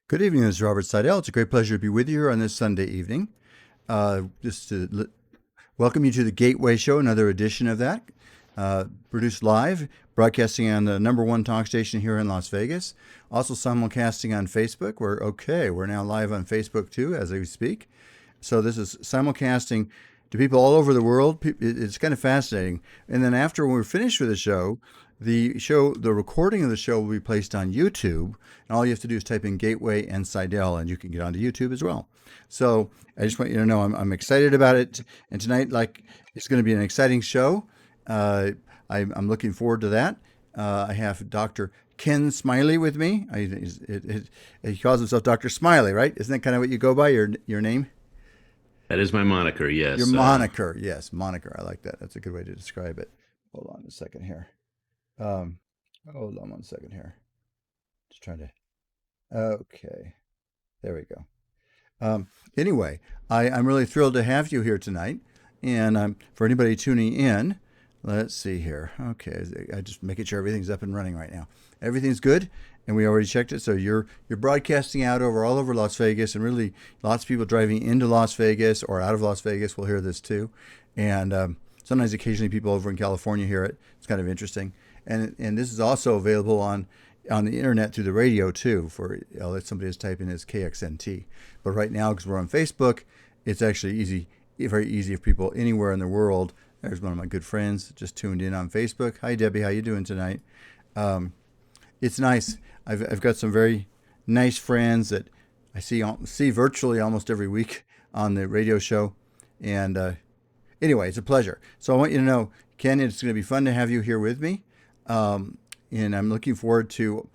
Good evening, this is Robert Sidell. It's a great pleasure to be with you here on this Sunday evening. Just to welcome you to the Gateway Show, another edition of that, produced live, broadcasting on the number one talk station here in Las Vegas. Also simulcasting on Facebook. We're now live on Facebook too as we speak. So this is simulcasting to people all over the world. It's kind of fascinating. And then after we're finished with the recording of the show will be placed on YouTube, and all you have to do is type in Gateway and Sidell, and you can get onto YouTube as well. So I just want you to know I'm excited about it, and tonight, it's going to be an exciting show. I'm looking forward to that. I have Dr. Ken Smiley with me. He calls himself Dr. Smiley, right? Isn't that kind of what you go by, your name? That is my moniker, Your yes. moniker, yes, moniker. I like that. That's a good way to describe it. Hold on a second here. Um, Hold on one second here. Just trying to. Okay, there we go. Anyway, I'm really thrilled to have you here tonight, and for anybody tuning in, let's see here. Okay, I just making sure everything's up and running right now. Everything's good, and we already checked it. So you're broadcasting out all over Las Vegas, and really lots of people driving into Las Vegas or out of Las Vegas will hear this too, and sometimes occasionally people over in California hear it. It's kind of interesting, and this is also available on the internet through the radio too. For I'll let somebody just type in as KXNT. But right now, because we're on Facebook, it's actually very easy for people anywhere in the world. There's one of my good friends just tuned in on Facebook. Hi Debbie, how you doing tonight? It's nice. I've got some very nice friends that I see virtually almost every week on the radio show, and anyway, it's a pleasure. So I want you to know, Ken, it's going to be fun to have you here with me. And I'm looking forward to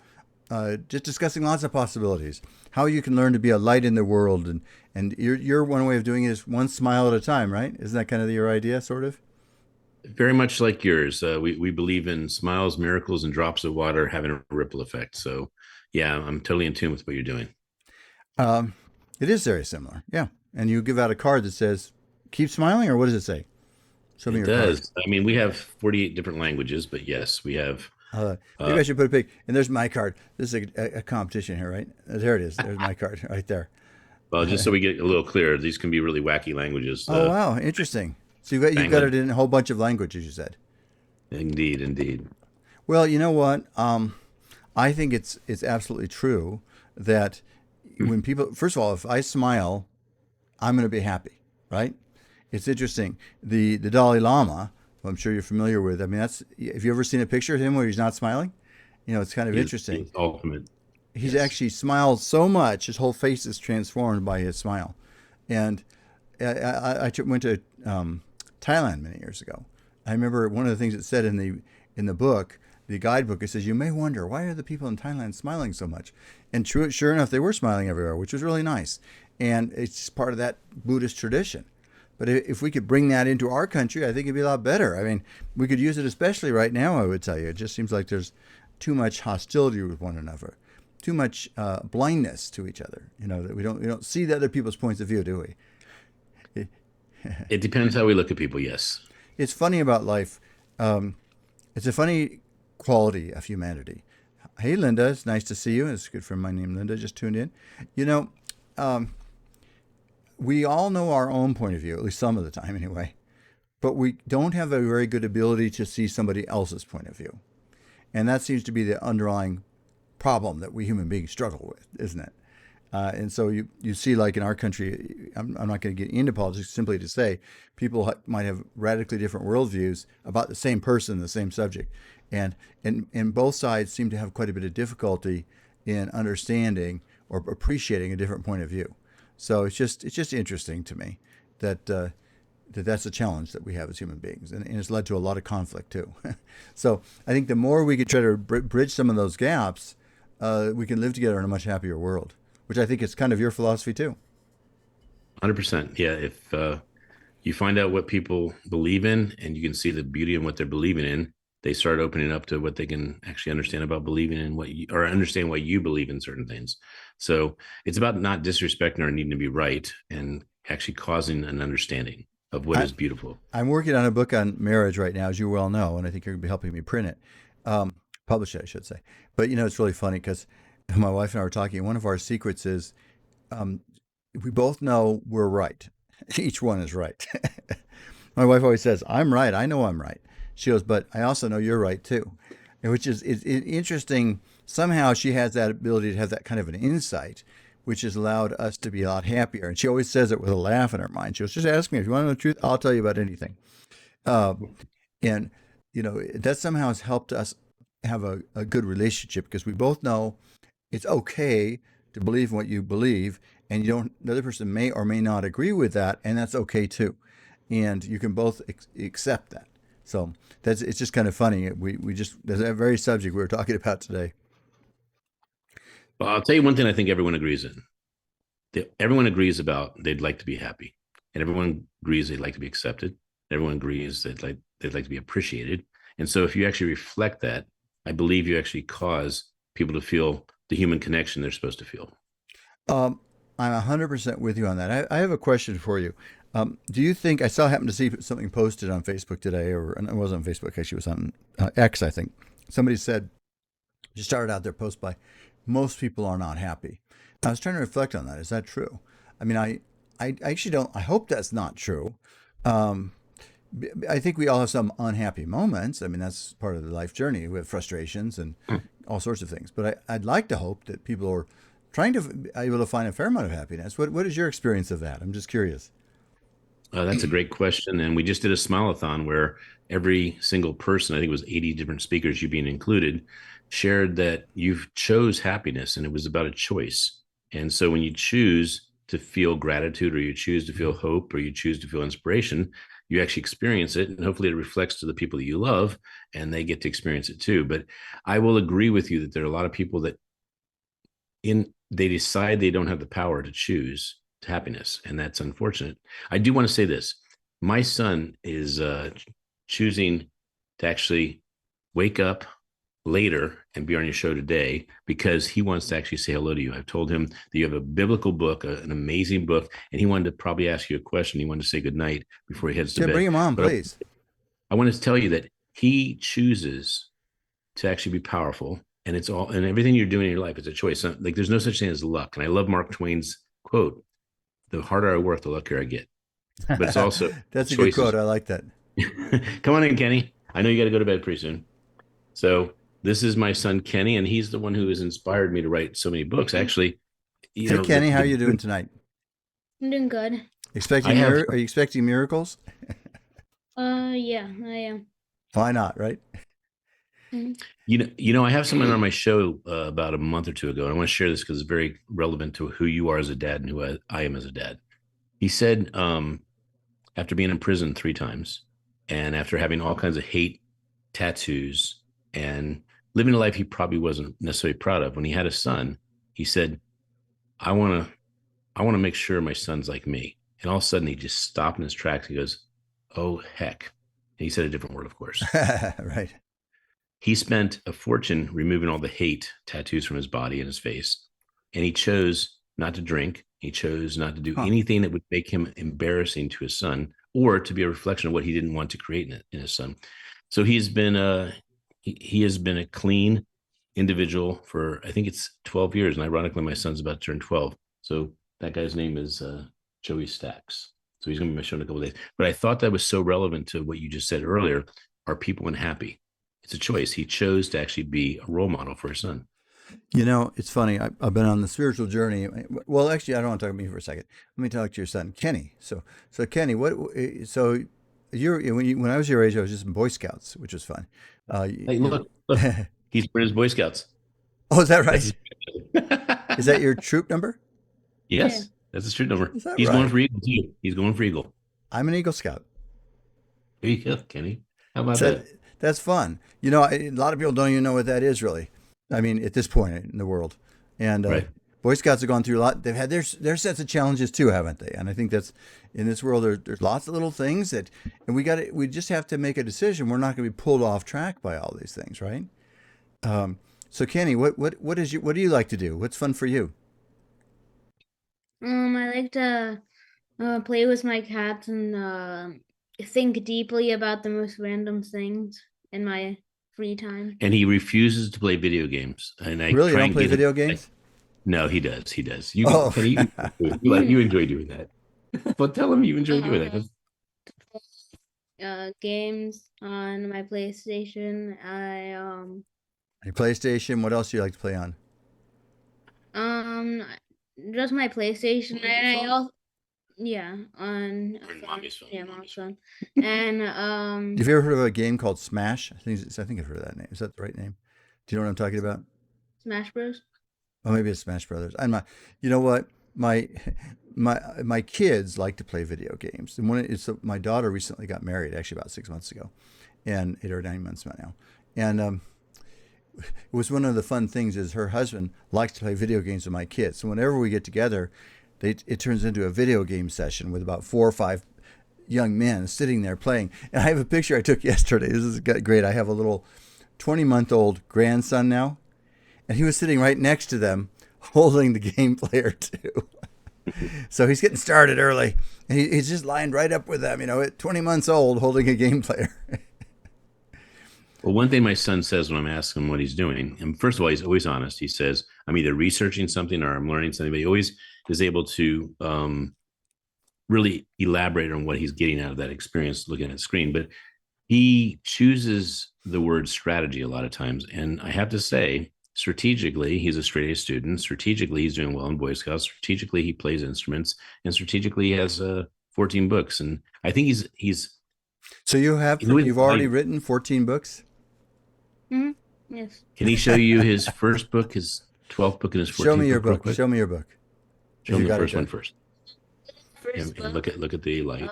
just discussing lots of possibilities. How you can learn to be a light in the world, and your one way of doing it is one smile at a time, right? Isn't that kind of your idea, sort of? Very much like yours. We believe in smiles, miracles, and drops of water having a ripple effect. So, yeah, I'm totally in tune with what you're doing. Um, it is very similar, yeah. And you give out a card that says "Keep smiling," or what does it say? Show me It your card. does. I mean, we have 48 different languages, but yes, we have. Maybe Uh, I should put a pic. And there's my card. This is a competition here, right? There it is. There's my card right there. well, just so we get a little clearer, these can be really wacky languages. Oh wow, interesting. So you've got Bangla, it in a whole bunch of languages. You said. indeed, indeed. Well, you know what? I think it's absolutely true that when people, first of all, if I smile, I'm going to be happy, right? It's interesting. The Dalai Lama, who I'm sure you're familiar with. I mean, that's have you ever seen a picture of him where he's not smiling? It's kind of He interesting. is ultimate. He's Yes. actually smiled so much, his whole face is transformed by his smile. And went to Thailand many years ago. I remember one of the things it said in the book, the guidebook. It says you may wonder why are the people in Thailand smiling so much, and sure enough, they were smiling everywhere, which was really nice. And it's part of that Buddhist tradition. But if we could bring that into our country, I think it'd be a lot better. I mean, we could use it especially right now. I would tell you, it just seems like there's too much hostility with one another, too much blindness to each other. That we don't see the other people's points of view, do we? It depends how we look at people. Yes. It's funny about life. Um, it's a funny quality of humanity. Hey, Linda, it's nice to see you. It's a good friend of mine named Linda just tuned in. You know, um, we all know our own point of view, at least some of the time anyway, but we don't have a very good ability to see somebody else's point of view. And that seems to be the underlying problem that we human beings struggle with, isn't it? And so you see, like in our country, I'm not going to get into politics, simply to say people might have radically different worldviews about the same person, the same subject. And both sides seem to have quite a bit of difficulty in understanding or appreciating a different point of view. So it's just interesting to me that that's a challenge that we have as human beings, and it's led to a lot of conflict too. So I think the more we could try to bridge some of those gaps, we can live together in a much happier world, which I think is kind of your philosophy too. 100%. Yeah. If you find out what people believe in and you can see the beauty in what they're believing in, they start opening up to what they can actually understand about believing in or understand why you believe in certain things. So it's about not disrespecting or needing to be right and actually causing an understanding of what I, is beautiful. I'm working on a book on marriage right now, as you well know, and I think you're going to be helping me print it, publish it, I should say. But it's really funny because my wife and I were talking. One of our secrets is um, we both know we're right. Each one is right. My wife always says, "I'm right. I know I'm right." She goes, "But I also know you're right too," and which is interesting. Somehow she has that ability to have that kind of an insight, which has allowed us to be a lot happier. And she always says it with a laugh in her mind. She goes, "Just ask me if you want to know the truth. I'll tell you about anything." Uh, and that somehow has helped us have a good relationship because we both know it's okay to believe in what you believe, and you don't. The other person may or may not agree with that, and that's okay too. And you can both accept that. So it's just kind of funny. We just that's that very subject we were talking about today. Well, I'll tell you one thing I think everyone agrees in. Everyone agrees about they'd like to be happy, and everyone agrees they'd like to be accepted. Everyone agrees that they'd like to be appreciated. And so, if you actually reflect that, I believe you actually cause people to feel the human connection they're supposed to feel. Um, I'm 100% with you on that. I have a question for you. Do you think I saw happened to see something posted on Facebook today, or it wasn't on Facebook, actually, it was on X, I think. Somebody said, just started out their post by, most people are not happy. I was trying to reflect on that. Is that true? I mean, I actually don't, I hope that's not true. Um, I think we all have some unhappy moments. I mean, that's part of the life journey. We have frustrations and all sorts of things. But I'd like to hope that people are trying to be able to find a fair amount of happiness. What is your experience of that? I'm just curious. That's a great question. And we just did a Smileathon where every single person, I think it was 80 different speakers, you being included, shared that you've chose happiness and it was about a choice. And so when you choose to feel gratitude or you choose to feel hope or you choose to feel inspiration, you actually experience it. And hopefully it reflects to the people that you love and they get to experience it too. But I will agree with you that there are a lot of people that they decide they don't have the power to choose happiness, and that's unfortunate. I do want to say this: my son is choosing to actually wake up later and be on your show today because he wants to actually say hello to you. I've told him that you have a biblical book, an amazing book, and he wanted to probably ask you a question. He wanted to say good night before he heads to Tim, bring bed. him on, But please. I wanted to tell you that he chooses to actually be powerful. And it's all, and everything you're doing in your life is a choice. Like there's no such thing as luck. And I love Mark Twain's quote: "The harder I work, the luckier I get." But it's also That's a good quote. choices. I like that. Come on in, Kenny. I know you got to go to bed pretty soon. So this is my son Kenny, and he's the one who has inspired me to write so many books. Actually, Hey, Kenny, how are you doing the tonight? I'm doing good. I have Are you expecting miracles? Yeah, I am. Why not, right? Mhm. I have someone on my show about a month or two ago, and I want to share this because it's very relevant to who you are as a dad and who I am as a dad. He said after being in prison 3 times and after having all kinds of hate tattoos and living a life he probably wasn't necessarily proud of, when he had a son, he said, I want to I want to make sure my son's like me. And all of a sudden he just stopped in his tracks. He goes, "Oh heck." And he said a different word, of course. Right. He spent a fortune removing all the hate tattoos from his body and his face. And he chose not to drink. He chose not to do Huh. anything that would make him embarrassing to his son or to be a reflection of what he didn't want to create in his son. So he has been a clean individual for, I think it's 12 years. And ironically, my son's about to turn 12. So that guy's name is Joey Stacks. So he's going to be my show in a couple of days. But I thought that was so relevant to what you just said earlier. Are people unhappy? It's a choice. He chose to actually be a role model for his son. It's funny. I've been on the spiritual journey. Well, actually, I don't want to talk about me for a second. Let me talk to your son, Kenny. So Kenny, so when I was your age, I was just in Boy Scouts, which was fun. Hey, You're, look, he's in his Boy Scouts. oh, is that That's right? his. Is that your troop number? Yeah. Yes, that's his true number. Is that He's going right? for Eagle too. He's going for Eagle. I'm an Eagle Scout. There you go, Kenny. How about So that? that's fun. A lot of people don't even know what that is really. I mean, at this point in the world, and Right. Boy Scouts have gone through a lot. They've had their sets of challenges too, haven't they? And I think that's in this world. There's lots of little things and we just have to make a decision. We're not going to be pulled off track by all these things, right? Um, so Kenny, what do you like to do? What's fun for you? I like to play with my cats and think deeply about the most random things in my free time. And he refuses to play video games. And I Really? You try don't and play get him. video games? No, he does. He does. You Oh. can you enjoy doing that. But tell him you enjoy doing that. 'cause- Games on my PlayStation. Your PlayStation. What else do you like to play on? Just my PlayStation, and I also on Or a phone. mommy's phone. Yeah, mom's Mommy's phone. And Have you ever heard of a game called Smash? I think I've heard of that name. Is that the right name? Do you know what I'm talking about? Smash Bros. Oh, maybe it's Smash Brothers. I'm not. You know what? My my kids like to play video games, and my daughter recently got married, actually about 6 months ago, and 8 or 9 months now, and it was one of the fun things is her husband likes to play video games with my kids. So whenever we get together, it turns into a video game session with about 4 or 5 young men sitting there playing. And I have a picture I took yesterday. This is great. I have a little 20-month-old grandson now, and he was sitting right next to them holding the game player too. So he's getting started early, and he's just lined right up with them, at 20 months old holding a game player. Well, one thing my son says when I'm asking him what he's doing, and first of all, he's always honest. He says, I'm either researching something or I'm learning something, but he always is able to really elaborate on what he's getting out of that experience looking at the screen. But he chooses the word strategy a lot of times. And I have to say, strategically, he's a straight A student. Strategically, he's doing well in Boy Scouts. Strategically, he plays instruments. And strategically, he has 14 books. And I think he's So you've already written 14 books? Mm-hmm. Yes. Can he show you his first book, his 12th book, and his 14th Show me your book? book. Show me your book. Show me the first one there. first. First And book. look at the light.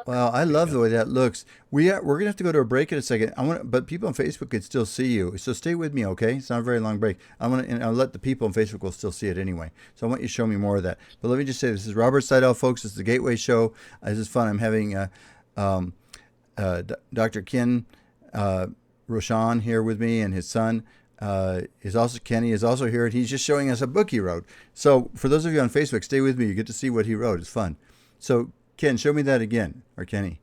Well, I love the way that looks. We're gonna have to go to a break in a second. But people on Facebook could still see you, so stay with me, okay? It's not a very long break. And I'll let the people on Facebook will still see it anyway. So I want you to show me more of that. But let me just say, this is Robert Sidell, folks. This is the Gateway Show. This is fun. I'm having Dr. Ken Roschon here with me, and his son Kenny is also here, and he's just showing us a book he wrote. So for those of you on Facebook, stay with me. You get to see what he wrote. It's fun. So Ken, show me that again, or Kenny.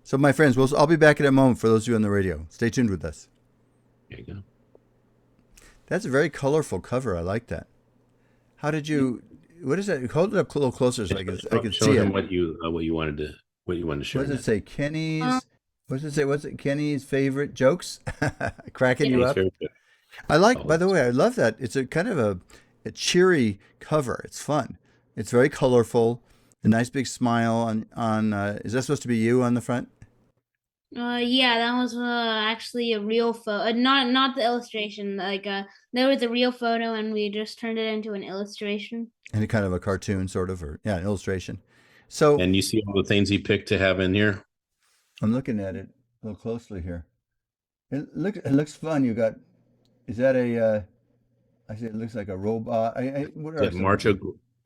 So my friends, I'll be back in a moment for those of you on the radio. Stay tuned with us. There you go. That's a very colorful cover. I like that. How did you? What is that? Hold it up a little closer so I can Show see him it. what you wanted to show. What does him. it say? Kenny's. What does it say? What's it? Kenny's favorite jokes? Cracking you Kenny's up. favorite book. I like. By the way, I love that. It's a kind of a cheery cover. It's fun. It's very colorful. A nice big smile on. Is that supposed to be you on the front? Yeah, that was actually a real photo. Not the illustration. There was a real photo, and we just turned it into an illustration. And a kind of a cartoon, sort of, or an illustration. So. And you see all the things he picked to have in here. I'm looking at it a little closely here. It looks fun. You got. Is that a? I say it looks like a robot. What are Marcho?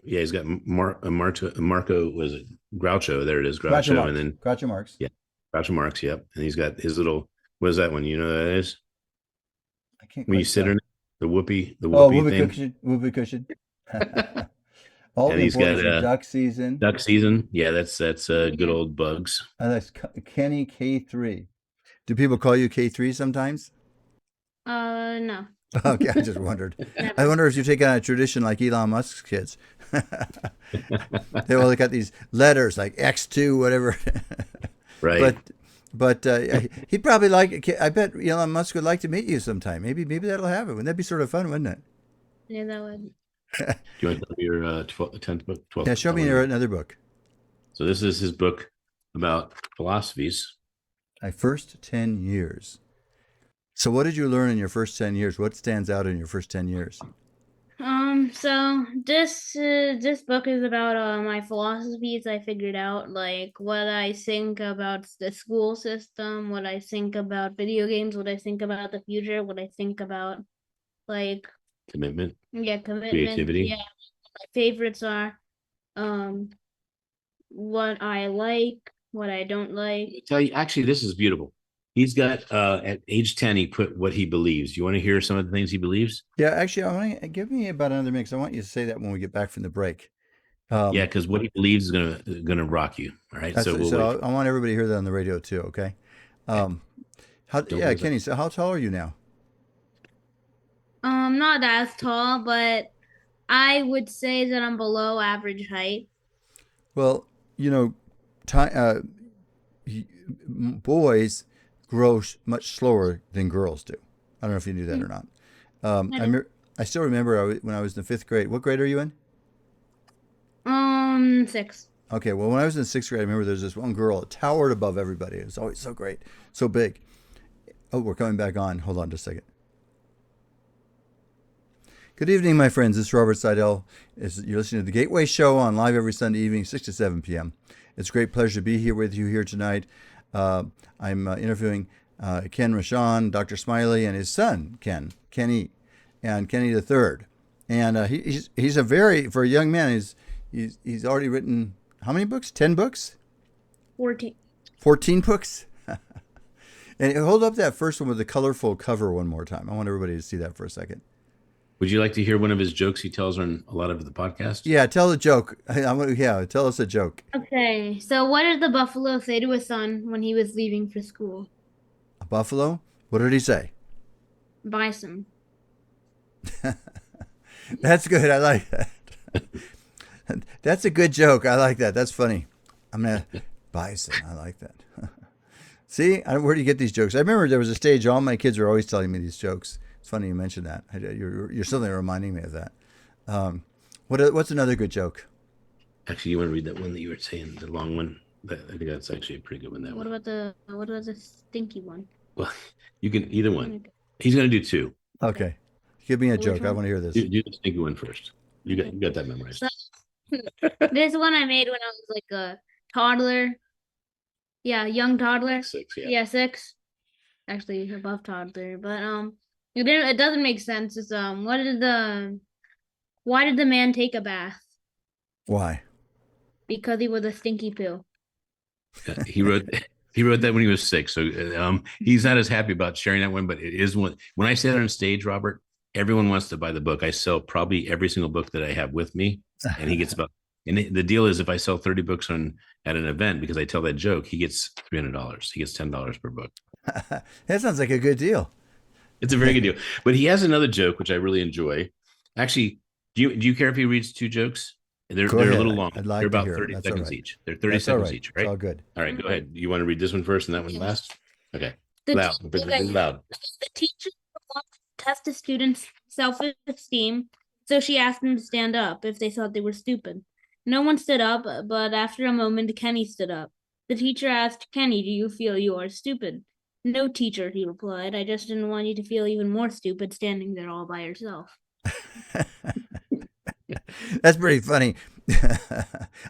Yeah, he's got Marco was it Groucho? There it is, Groucho, and then Groucho Marx. Yeah, Groucho Marx. Yep, and he's got his little. What is that one? You know what that is? I can't. When you sit on it, the whoopee thing. Whoopee cushion. All and he's got duck season. Duck season. Yeah, that's good old Bugs. And that's Kenny K3. Do people call you K3 sometimes? No. Okay, I just wondered. I wonder if you take on a tradition like Elon Musk's kids. They all got these letters like X2, whatever. Right. But he'd probably like. I bet Elon Musk would like to meet you sometime. Maybe that'll happen. Wouldn't that be sort of fun? Wouldn't it? Yeah, that would. Do you want to tell me your 10th book? 12th? Yeah, show me another book. So this is his book about philosophies. My first 10 years. So what did you learn in your first 10 years? What stands out in your first 10 years? So this book is about my philosophies. I figured out like what I think about the school system, what I think about video games, what I think about the future, what I think about like commitment. Yeah, commitment. Creativity. Yeah, what my favorites are. What I like, what I don't like. I tell you, actually, this is beautiful. He's got at age 10, he put what he believes. You want to hear some of the things he believes? Yeah, actually, I want to give me about another minute. I want you to say that when we get back from the break. Yeah, because what he believes is gonna rock you. All right. So I want everybody to hear that on the radio too. Okay. Don't Yeah, lose that. Kenny. So how tall are you now? Not as tall, but I would say that I'm below average height. Well, you know, ti boys grow much slower than girls do. I don't know if you knew that Mm, or not. I do. I still remember when I was in the fifth grade. What grade are you in? 6. Okay, well, when I was in sixth grade, I remember there was this one girl that towered above everybody. It was always so great, so big. Oh, we're coming back on. Hold on just a second. Good evening, my friends. This is Robert Sidell. You're listening to the Gateway Show on live every Sunday evening, 6 to 7 p.m. It's a great pleasure to be here with you here tonight. I'm interviewing Ken Roschon, Dr. Smiley, and his son, Kenny, and Kenny the Third. And he's a for a young man, he's already written how many books? 10 books? 14. 14 books? And hold up that first one with the colorful cover one more time. I want everybody to see that for a second. Would you like to hear one of his jokes he tells on a lot of the podcast? Yeah, tell a joke. Yeah, tell us a joke. Okay, so what did the buffalo say to his son when he was leaving for school? A buffalo? What did he say? Bison. That's good. I like that. That's a good joke. I like that. That's funny. I'm gonna bison. I like that. See, where do you get these jokes? I remember there was a stage. All my kids were always telling me these jokes. It's funny you mentioned that. You're suddenly reminding me of that. What's another good joke? Actually, you want to read that one that you were saying, the long one? I think that's actually a pretty good one. What about the stinky one? Well, you can either one. He's going to do 2. Okay, give me a Which joke. I one? want to hear this. Do the stinky one first. You got that memorized. So, this one I made when I was like a toddler. Yeah, young toddler. 6, yeah. Yeah, 6. Actually, above toddler, but it doesn't make sense. It's why did the man take a bath? Why? Because he was a stinky poo. He wrote that when he was 6, so he's not as happy about sharing that one, but it is one. When I say that on stage, Robert, everyone wants to buy the book. I sell probably every single book that I have with me, and he gets about. And the deal is, if I sell 30 books at an event because I tell that joke, he gets $300. He gets $10 per book. That sounds like a good deal. It's a very good deal. But he has another joke which I really enjoy. Actually, do you care if he reads 2 jokes? They're a little long. I'd like They're about to hear 30 That's seconds right. each. They're 30 That's seconds right. each, right? It's all good. All right, go ahead. You want to read this one first and that one last? Okay. Loud. Loud. The teacher wanted to test the students' self-esteem, so she asked them to stand up if they thought they were stupid. No one stood up, but after a moment, Kenny stood up. The teacher asked, Kenny, do you feel you are stupid? No, teacher, he replied. I just didn't want you to feel even more stupid standing there all by yourself. That's pretty funny.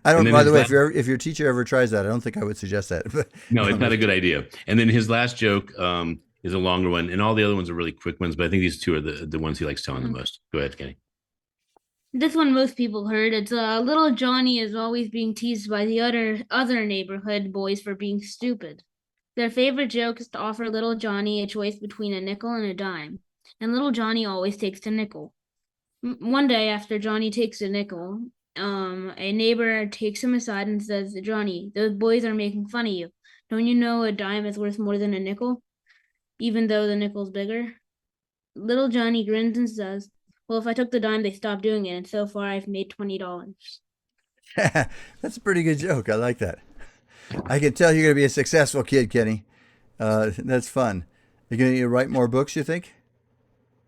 I don't. By the way, if your teacher ever tries that, I don't think I would suggest that. But, no, it's not a good idea. And then his last joke is a longer one, and all the other ones are really quick ones. But I think these 2 are the ones he likes telling the most. Go ahead, Kenny. This one most people heard. It's little Johnny is always being teased by the other neighborhood boys for being stupid. Their favorite joke is to offer little Johnny a choice between a nickel and a dime, and little Johnny always takes the nickel. One day after Johnny takes a nickel, a neighbor takes him aside and says, Johnny, those boys are making fun of you. Don't you know a dime is worth more than a nickel, even though the nickel's bigger? Little Johnny grins and says, well, if I took the dime, they stopped doing it, and so far I've made $20. That's a pretty good joke. I like that. I can tell you're going to be a successful kid, Kenny. That's fun. You're going to write more books, you think?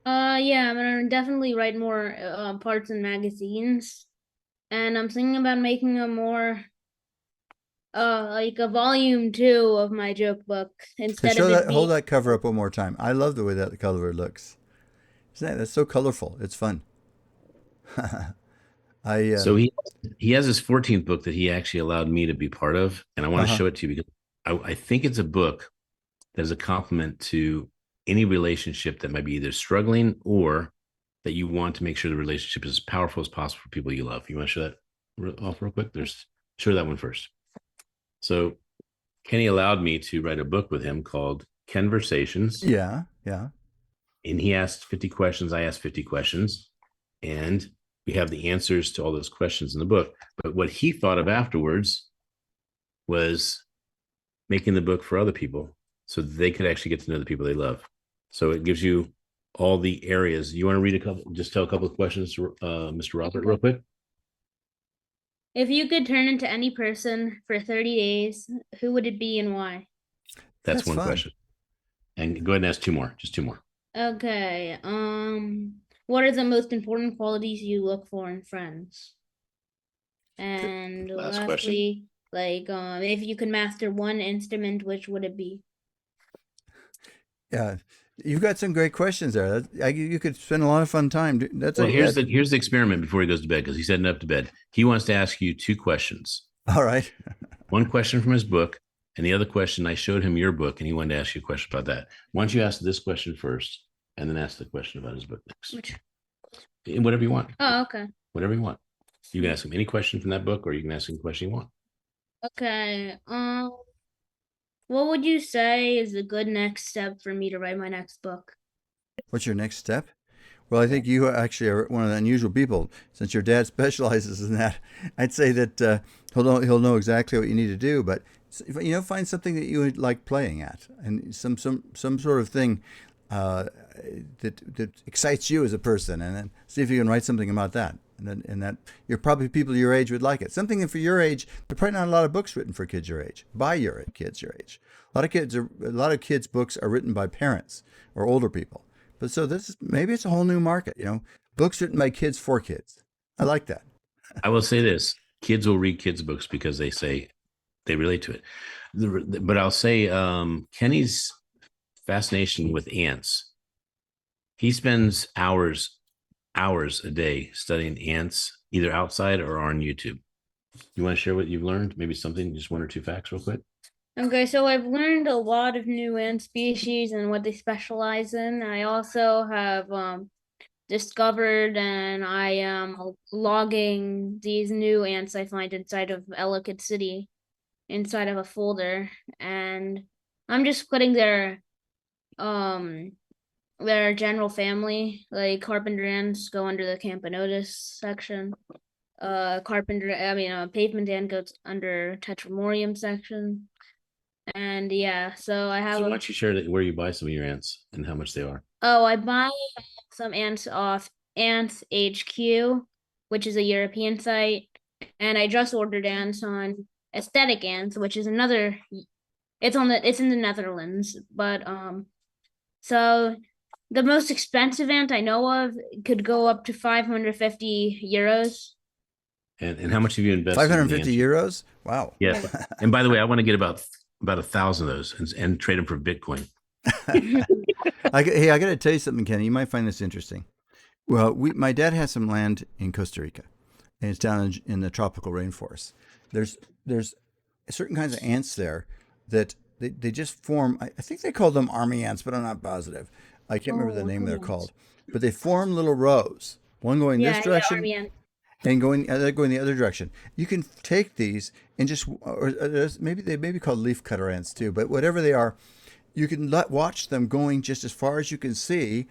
Yeah, I'm gonna definitely write more parts in magazines, and I'm thinking about making a more like a volume 2 of my joke book instead of it being... Hold that cover up one more time. I love the way that the cover looks. That's so colorful. It's fun. So he has his 14th book that he actually allowed me to be part of, and I want to show it to you because I think it's a book that is a compliment to any relationship that might be either struggling or that you want to make sure the relationship is as powerful as possible for people you love. You want to show that off real quick? Show that one first. So Kenny allowed me to write a book with him called Conversations. Yeah. And he asked 50 questions. I asked 50 questions. And we have the answers to all those questions in the book. But what he thought of afterwards was making the book for other people. so they could actually get to know the people they love. So it gives you all the areas. You want to read a couple, just tell a couple of questions to Mr. Robert real quick? If you could turn into any person for 30 days, who would it be and why? That's one fun. question. And go ahead and ask two more, just two more. Okay. What are the most important qualities you look for in friends? And Last lastly, like, if you could master one instrument, which would it be? Yeah, you've got some great questions there. You could spend a lot of fun time. That's Well, here's the experiment before he goes to bed, because he's heading up to bed. He wants to ask you two questions. all right. One question from his book, and the other question, I showed him your book, and he wanted to ask you a question about that. Why don't you ask this question first, and then ask the question about his book next? Which? Whatever you want. Oh, okay. Whatever you want. You can ask him any question from that book, or you can ask him a question you want. Okay. What would you say is a good next step for me to write my next book? What's your next step? Well, I think you actually are one of the unusual people, since your dad specializes in that. I'd say that he'll know exactly what you need to do, but find something that you would like playing at, and some sort of thing that excites you as a person, and then see if you can write something about that. And that you're probably people your age would like it. Something for your age. There's probably not a lot of books written for kids your age, by your kids your age. A lot of kids' books are written by parents or older people. But so maybe it's a whole new market. Books written by kids for kids. I like that. I will say this: kids will read kids' books because they say they relate to it. But I'll say Kenny's fascination with ants. He spends hours a day studying ants, either outside or on YouTube. You want to share what you've learned? Maybe something, just one or two facts real quick? Okay, so I've learned a lot of new ant species and what they specialize in. I also have discovered and I am logging these new ants I find inside of Ellicott City, inside of a folder, and I'm just putting their general family, like carpenter ants, go under the Camponotus section. Pavement ant goes under Tetramorium section. And yeah, so I have. So why don't you share where you buy some of your ants and how much they are? Oh, I buy some ants off Ants HQ, which is a European site, and I just ordered ants on Aesthetic Ants, which is another. It's in the Netherlands, but so the most expensive ant I know of could go up to 550 euros. And how much have you invested? 550 euros? Wow. Yeah. And by the way, I want to get about 1,000 of those and trade them for Bitcoin. I got to tell you something, Kenny. You might find this interesting. Well, my dad has some land in Costa Rica, and it's down in the tropical rainforest. There's certain kinds of ants there that they just form. I think they call them army ants, but I'm not positive. I can't remember the name they're called. But they form little rows, one going this direction and going the other direction. You can take these and just, or maybe they may be called leaf cutter ants too, but whatever they are, you can watch them going just as far as you can see,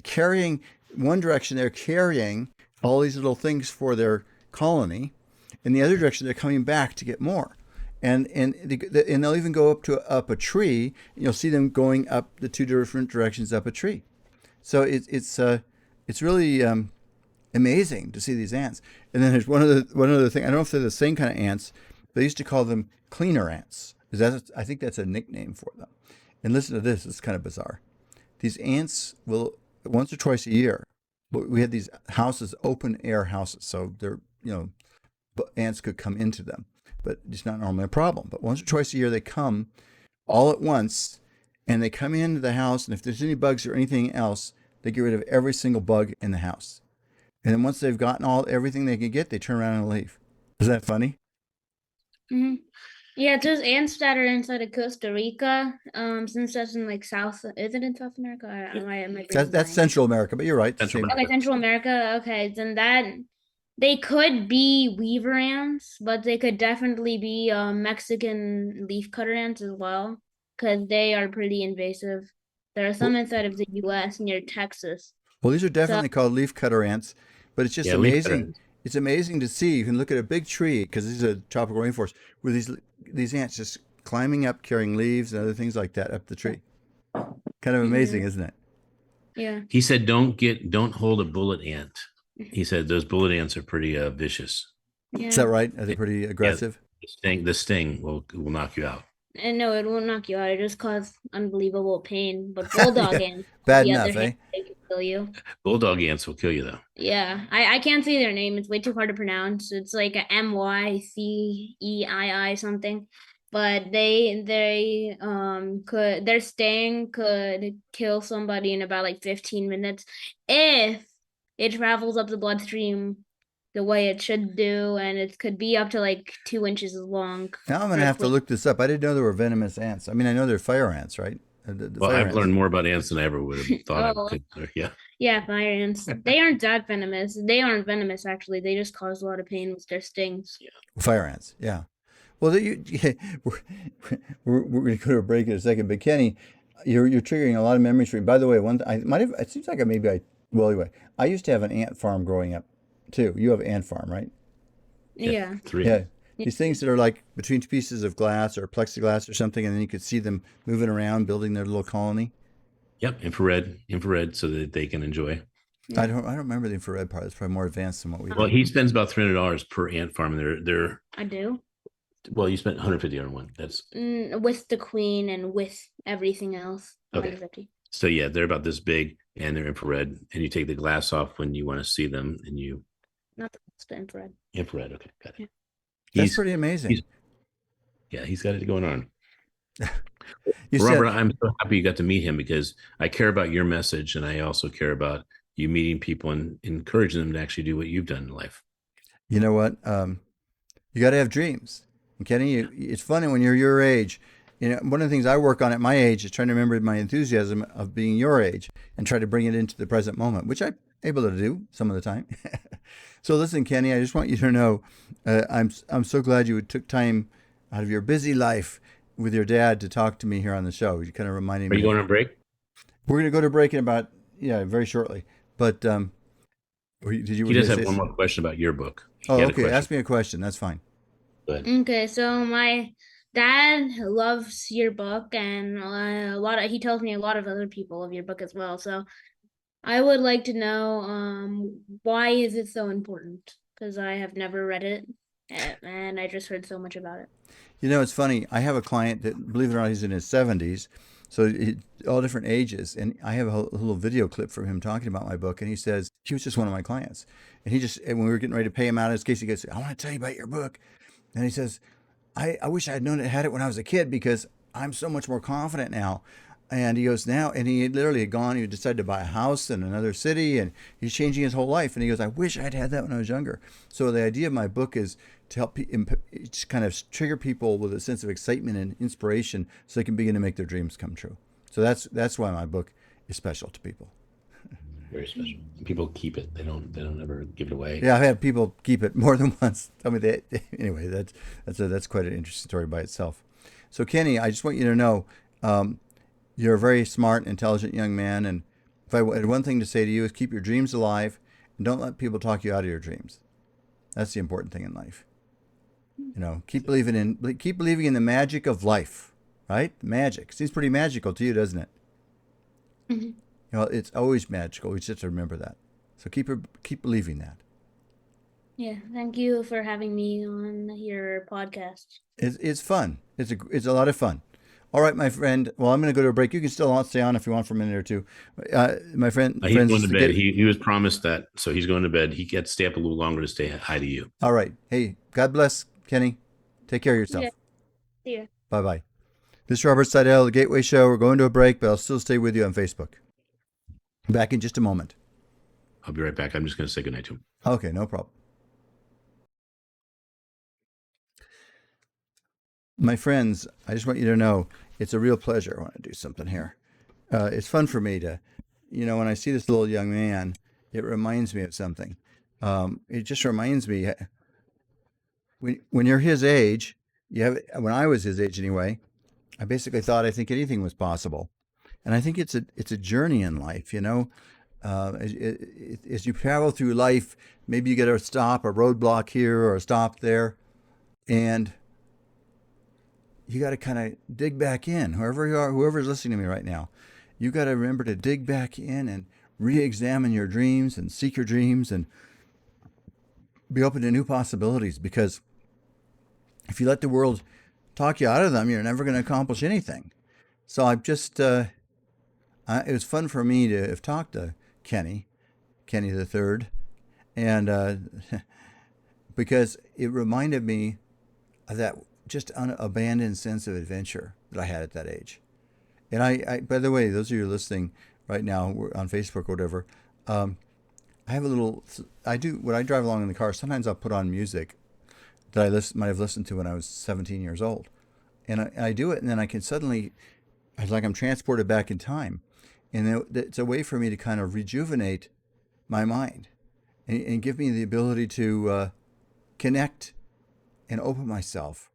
carrying one direction. They're carrying all these little things for their colony, in the other direction they're coming back to get more. And they'll even go up a tree. And you'll see them going up the two different directions up a tree. So it's really amazing to see these ants. And then there's one other thing. I don't know if they're the same kind of ants. They used to call them cleaner ants. I think that's a nickname for them. And listen to this. It's kind of bizarre. These ants will, once or twice a year, we had these houses, open air houses. So they're, ants could come into them, but it's not normally a problem. But once or twice a year, they come all at once, and they come into the house. And if there's any bugs or anything else, they get rid of every single bug in the house. And then once they've gotten everything they can get, they turn around and leave. Is that funny? Mm-hmm. Yeah, there's ants that are inside of Costa Rica. Since that's in South, is it in South America? That's Central America, but you're right. Central Okay, Central America. Okay, then they could be weaver ants, but they could definitely be Mexican leaf cutter ants as well, because they are pretty invasive. There are some inside of the U.S. near Texas. Well, these are definitely called leaf cutter ants, but it's just amazing. It's amazing to see. You can look at a big tree, because this is a tropical rainforest, where these ants just climbing up, carrying leaves and other things like that up the tree. Kind of amazing, isn't it? Yeah. He said, don't hold a bullet ant. He said those bullet ants are pretty vicious. Yeah. Is that right? Are they pretty aggressive? The sting will knock you out. And no, it won't knock you out. It just causes unbelievable pain. But bulldog ants, on Bad the enough, other eh? hand, they can kill you. Bulldog ants will kill you, though. Yeah, I can't say their name. It's way too hard to pronounce. It's like a Myceii something. But their sting could kill somebody in about like 15 minutes if it travels up the bloodstream the way it should do, and it could be up to like 2 inches long. Now I'm going to have to look this up. I didn't know there were venomous ants. I mean, I know they're fire ants, right? Well, I've learned more about ants than I ever would have thought I could. Yeah. Yeah, fire ants. They aren't that venomous. They aren't venomous, actually. They just cause a lot of pain with their stings. Yeah. Fire ants, yeah. Well, we're going to go to a break in a second. But Kenny, you're triggering a lot of memories for me. By the way, it seems like well, anyway, I used to have an ant farm growing up, too. You have an ant farm, right? Yeah. 3. Yeah. These things that are like between pieces of glass or plexiglass or something, and then you could see them moving around, building their little colony. Yep, infrared, so that they can enjoy. I don't remember the infrared part. It's probably more advanced than what we do. Well, he spends about $300 per ant farm, and they're. I do. Well, you spent 150 on one. That's with the queen and with everything else. Okay. 150. So yeah, they're about this big, and they're infrared, and you take the glass off when you want to see them, and you. Not the infrared. Infrared, okay, got it. Yeah. That's pretty amazing. He's got it going on. You Robert, said, I'm so happy you got to meet him because I care about your message, and I also care about you meeting people and encouraging them to actually do what you've done in life. you know what? You got to have dreams. And Kenny, it's funny when you're your age. You know, one of the things I work on at my age is trying to remember my enthusiasm of being your age and try to bring it into the present moment, which I'm able to do some of the time. So listen, Kenny, I just want you to know, I'm so glad you took time out of your busy life with your dad to talk to me here on the show. You kind of reminding me. Are you going on break? We're going to go to break in about very shortly. But did you? He does have one more question about your book. Oh, okay. Ask me a question. That's fine. Go ahead. Okay, so my dad loves your book, and he tells me a lot of other people love your book as well. So I would like to know why is it so important? Because I have never read it, and I just heard so much about it. You know, it's funny. I have a client that, believe it or not, he's in his 70s, so all different ages. And I have a little video clip from him talking about my book. And he says, he was just one of my clients. And when we were getting ready to pay him out of his case, he goes, I want to tell you about your book. And he says, I wish I had known it had it when I was a kid because I'm so much more confident now. And he goes, now, and he literally had gone, he decided to buy a house in another city and he's changing his whole life. And he goes, I wish I'd had that when I was younger. So the idea of my book is to help just kind of trigger people with a sense of excitement and inspiration so they can begin to make their dreams come true. So that's why my book is special to people. Very special. People keep it. They don't ever give it away. Yeah, I've had people keep it more than once. Tell me that. Anyway, that's quite an interesting story by itself. So Kenny, I just want you to know, you're a very smart, intelligent young man, and if I had one thing to say to you is keep your dreams alive and don't let people talk you out of your dreams. That's the important thing in life. You know, keep believing in the magic of life, right? Magic seems pretty magical to you, doesn't it? Mm-hmm. You know, it's always magical. We just have to remember that. So keep believing that. Yeah, thank you for having me on your podcast. It's fun. It's a lot of fun. All right, my friend. Well, I'm going to go to a break. You can still stay on if you want for a minute or two. My friend. He's going to bed. He was promised that, so he's going to bed. He gets to stay up a little longer to say hi to you. All right. Hey, God bless, Kenny. Take care of yourself. Yeah. See ya. Bye-bye. This is Robert Sidell, The Gateway Show. We're going to a break, but I'll still stay with you on Facebook. Back in just a moment. I'll be right back. I'm just going to say goodnight to him. Okay, no problem. My friends, I just want you to know it's a real pleasure. I want to do something here. It's fun for me to, when I see this little young man, it reminds me of something. It just reminds me, when you're his age, when I was his age anyway, I basically thought I think anything was possible. And I think it's a journey in life, as you travel through life, maybe you get a stop, a roadblock here or a stop there. And you got to kind of dig back in. Whoever you are, whoever's listening to me right now, you got to remember to dig back in and re-examine your dreams and seek your dreams and be open to new possibilities. Because if you let the world talk you out of them, you're never going to accomplish anything. So I've just, it was fun for me to have talked to Kenny the third, and because it reminded me of that just unabandoned sense of adventure that I had at that age. And I by the way, those of you listening right now on Facebook or whatever, I have a little, I do, when I drive along in the car, sometimes I'll put on music that I might have listened to when I was 17 years old. And I do it, and then I can suddenly, it's like I'm transported back in time. And it's a way for me to kind of rejuvenate my mind and give me the ability to connect and open myself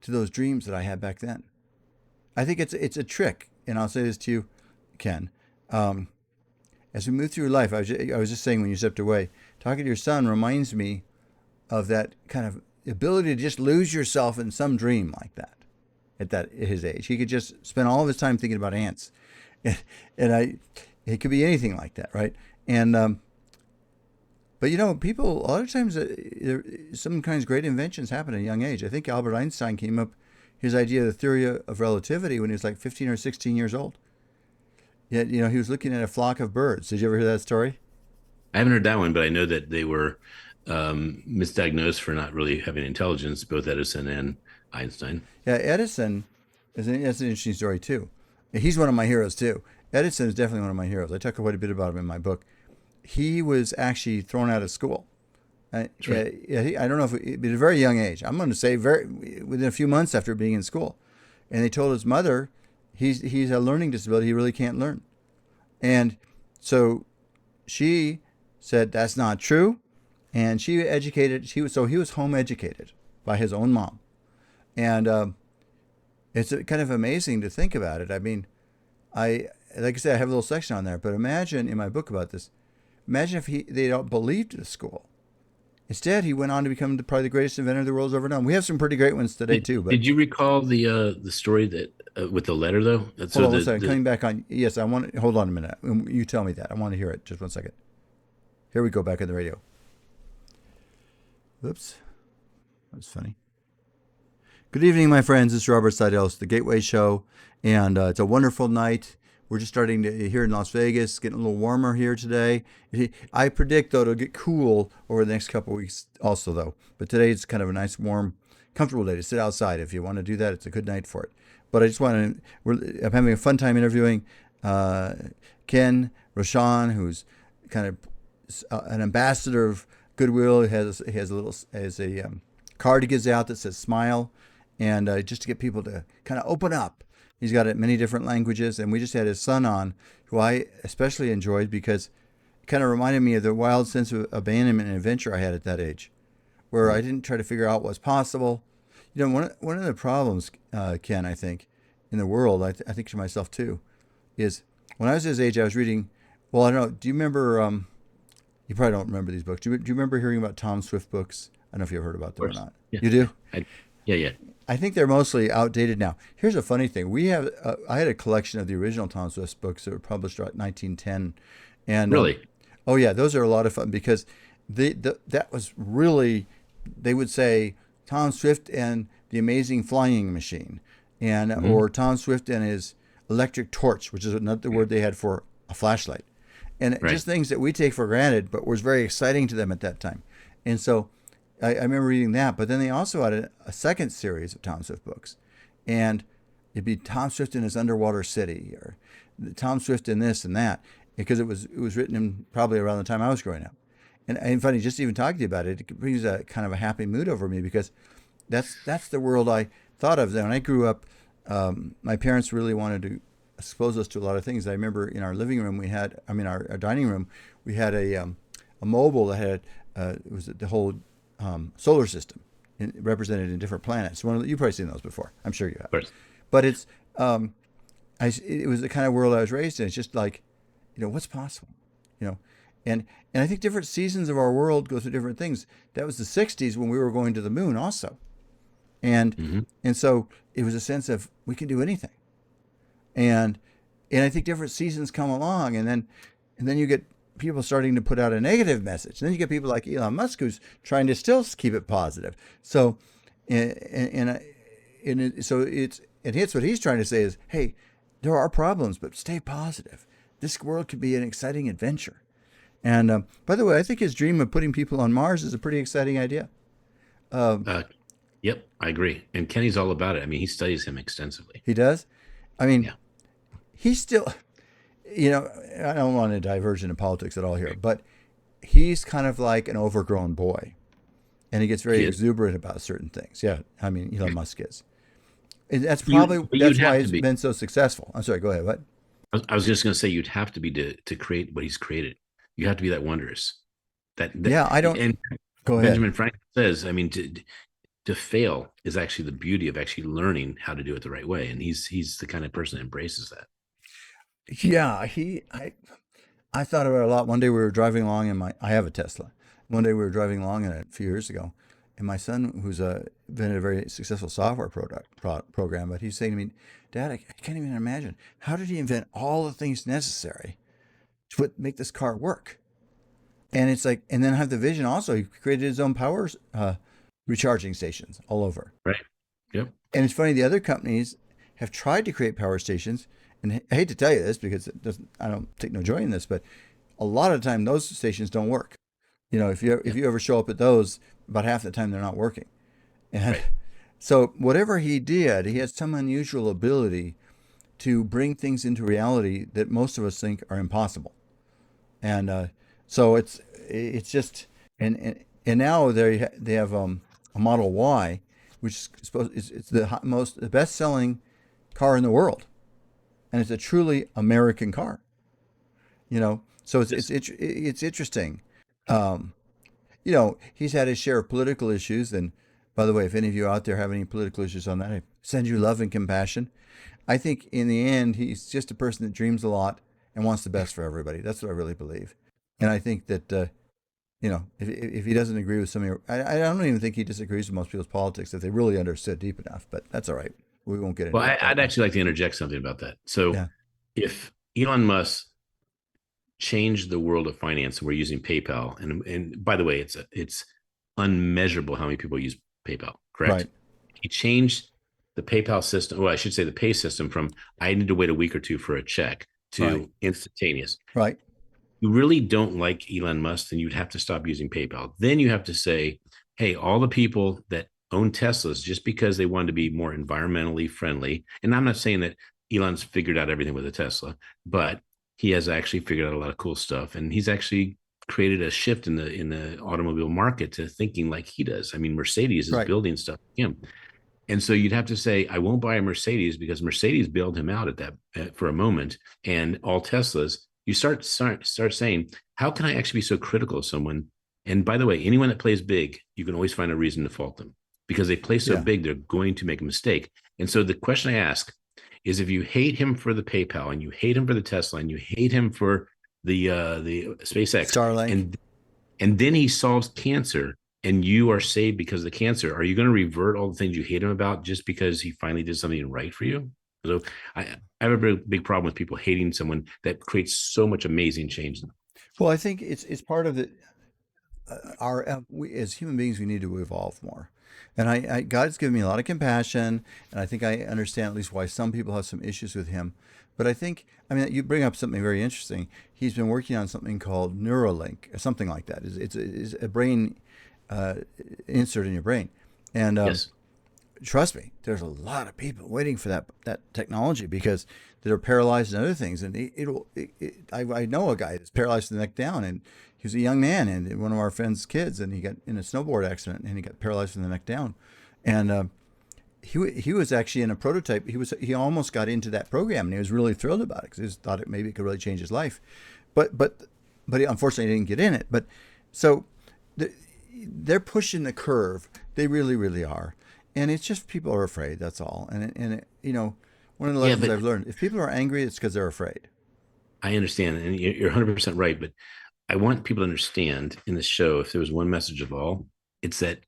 to those dreams that I had back then. I think it's a trick, and I'll say this to you, Ken. As we move through life, I was just saying when you stepped away, talking to your son reminds me of that kind of ability to just lose yourself in some dream like that. At his age, he could just spend all of his time thinking about ants, and it could be anything like that, right? And but people a lot of times some kinds of great inventions happen at a young age. I think Albert Einstein came up his idea of the theory of relativity when he was like 15 or 16 years old. Yet he was looking at a flock of birds. Did you ever hear that story? I haven't heard that one, but I know that they were misdiagnosed for not really having intelligence, both Edison and Einstein. Yeah, Edison that's an interesting story too. He's one of my heroes too. Edison is definitely one of my heroes. I talk quite a bit about him in my book. He was actually thrown out of school. Right. I don't know if at a very young age. I'm going to say within a few months after being in school, and they told his mother he's a learning disability. He really can't learn, and so she said that's not true, and she educated. He was home educated by his own mom. And it's kind of amazing to think about it. I mean, like I said, I have a little section on there. But imagine in my book about this. Imagine if they don't believed the school. Instead, he went on to become probably the greatest inventor the world's ever known. We have some pretty great ones today too. But did you recall the story that with the letter though? Hold on one second. Coming back on. Yes, I want. Hold on a minute. You tell me that. I want to hear it. Just one second. Here we go. Back on the radio. Oops, that's funny. Good evening, my friends. It's Robert Sidell. It's the Gateway Show, and it's a wonderful night. We're just starting to here in Las Vegas, getting a little warmer here today. I predict, though, it'll get cool over the next couple of weeks also, though. But today it's kind of a nice, warm, comfortable day to sit outside. If you want to do that, it's a good night for it. But I just want to, I'm having a fun time interviewing Ken Roschon, who's kind of an ambassador of goodwill. He has a card he gives out that says "Smile," and just to get people to kind of open up. He's got it in many different languages, and we just had his son on, who I especially enjoyed because it kind of reminded me of the wild sense of abandonment and adventure I had at that age, where I didn't try to figure out what's possible. One of the problems, Ken, I think, in the world, I think to myself too, is when I was his age, I was reading. Well, I don't know. Do you remember? You probably don't remember these books. Do you remember hearing about Tom Swift books? I don't know if you've heard about them or not. Yeah. You do? Yeah. I think they're mostly outdated now. Here's a funny thing. I had a collection of the original Tom Swift books that were published around 1910. And really? Oh, yeah. Those are a lot of fun because that was really, they would say, Tom Swift and the Amazing Flying Machine, and or Tom Swift and his electric torch, which is another word they had for a flashlight. And just things that we take for granted, but was very exciting to them at that time. And so I remember reading that. But then they also had a second series of Tom Swift books. And it'd be Tom Swift in his underwater city, or Tom Swift in this and that, because it was written in probably around the time I was growing up. And funny, just even talking to you about it, it brings a kind of a happy mood over me because that's the world I thought of. When I grew up, my parents really wanted to expose us to a lot of things. I remember in our living room our dining room, we had a mobile that had it was the whole solar system represented in different planets. You've probably seen those before. I'm sure you have. Of course. But it's it was the kind of world I was raised in. It's just like, what's possible, and I think different seasons of our world go through different things. That was the 60s when we were going to the moon also. and Hmm. and so it was a sense of we can do anything, and I think different seasons come along, and then you get people starting to put out a negative message. And then you get people like Elon Musk who's trying to still keep it positive. So, so it's what he's trying to say is, hey, there are problems, but stay positive. This world could be an exciting adventure. And by the way, I think his dream of putting people on Mars is a pretty exciting idea. Um, Uh, yep, I agree. And Kenny's all about it. I mean, he studies him extensively. he does. I mean, Yeah. he's still, I don't want to diverge into politics at all here, but he's kind of like an overgrown boy, and he gets very He is. exuberant about certain things. Yeah, I mean, Elon Musk is. And But you'd that's why have to he's be. been so successful. I'm sorry. Go ahead. What? I was just going to say you'd have to be to create what he's created. You have to be that wondrous. That Yeah, I don't. and Go ahead. Benjamin Franklin says, I mean, to fail is actually the beauty of actually learning how to do it the right way. And he's the kind of person that embraces that. Yeah, I thought about it a lot. One day we were driving along in I have a Tesla. One day we were driving along in it a few years ago, and my son, who's been a very successful software program, but he's saying to me, Dad, I can't even imagine how did he invent all the things necessary to make this car work? And it's like, and then have the vision also. He created his own power recharging stations all over. Right. Yep. And it's funny, the other companies have tried to create power stations, and I hate to tell you this because I don't take no joy in this, but a lot of the time those stations don't work. If Yep. you ever show up at those, about half the time they're not working. And Right. so whatever he did, he has some unusual ability to bring things into reality that most of us think are impossible. And so it's just and now they have a Model Y, which is it's the best selling car in the world, and it's a truly American car. So Yes. it's interesting. Um, he's had his share of political issues, and by the way, if any of you out there have any political issues on that, I send you love and compassion. I think in the end, he's just a person that dreams a lot and wants the best for everybody. That's what I really believe. And I think that, if he doesn't agree with some of I don't even think he disagrees with most people's politics if they really understood deep enough, but that's all right. We won't get Well, into it right I'd now. actually like to interject something about that. So Yeah. if Elon Musk changed the world of finance, and we're using PayPal, and by the way, it's unmeasurable how many people use PayPal, correct? Right. He changed the PayPal system, well, I should say the pay system from I need to wait a week or two for a check Right. to instantaneous. Right. You really don't like Elon Musk, then you'd have to stop using PayPal. Then you have to say, hey, all the people that own Teslas, just because they wanted to be more environmentally friendly, and I'm not saying that Elon's figured out everything with a Tesla, but he has actually figured out a lot of cool stuff, and he's actually created a shift in the automobile market to thinking like he does. I mean, Mercedes is Right. building stuff like him. And so you'd have to say, I won't buy a Mercedes because Mercedes bailed him out at that for a moment, and all Teslas. You start saying, how can I actually be so critical of someone? And by the way, anyone that plays big, you can always find a reason to fault them because they play so Yeah. big, they're going to make a mistake. And so the question I ask is, if you hate him for the PayPal and you hate him for the Tesla and you hate him for the SpaceX, Starlink. and then he solves cancer and you are saved because of the cancer, are you going to revert all the things you hate him about just because he finally did something right for you? So I have a big problem with people hating someone that creates so much amazing change. Well, I think it's part of the we, as human beings, we need to evolve more. And God's given me a lot of compassion, and I think I understand at least why some people have some issues with him. But I mean, you bring up something very interesting. He's been working on something called Neuralink, or something like that. It's a brain uh, insert in your brain, and Yes. trust me, there's a lot of people waiting for that technology because they're paralyzed and other things. And I know a guy that's paralyzed from the neck down, and he was a young man and one of our friends' kids, and he got in a snowboard accident and he got paralyzed from the neck down, and he was actually in a prototype. He almost got into that program, and he was really thrilled about it because he thought maybe it could really change his life, but he unfortunately didn't get in it. But so they're pushing the curve. They really, really are. And it's just people are afraid. That's all. One of the Yeah, lessons but I've learned: if people are angry, it's because they're afraid. I understand, and you're 100% right. But I want people to understand in this show, if there was one message of all, it's that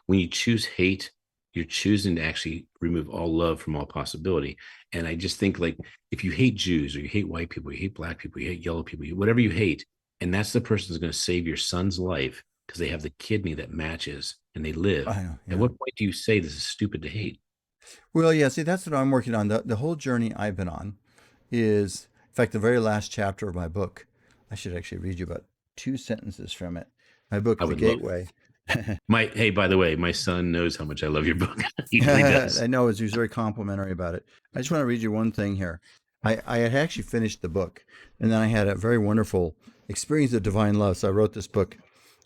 when you choose hate, you're choosing to actually remove all love from all possibility. And I just think, like, if you hate Jews or you hate white people, you hate black people, you hate yellow people, whatever you hate, and that's the person who's going to save your son's life because they have the kidney that matches and they live. I know. At Yeah. what point do you say this is stupid to hate? Well, yeah. See, that's what I'm working on. The whole journey I've been on is, in fact, the very last chapter of my book. I should actually read you about 2 sentences from it. My book, I The would love Gateway. Hey, by the way, my son knows how much I love your book. He really does. I know, he was very complimentary about it. I just want to read you one thing here. I had actually finished the book, and then I had a very wonderful experience of divine love. So I wrote this book.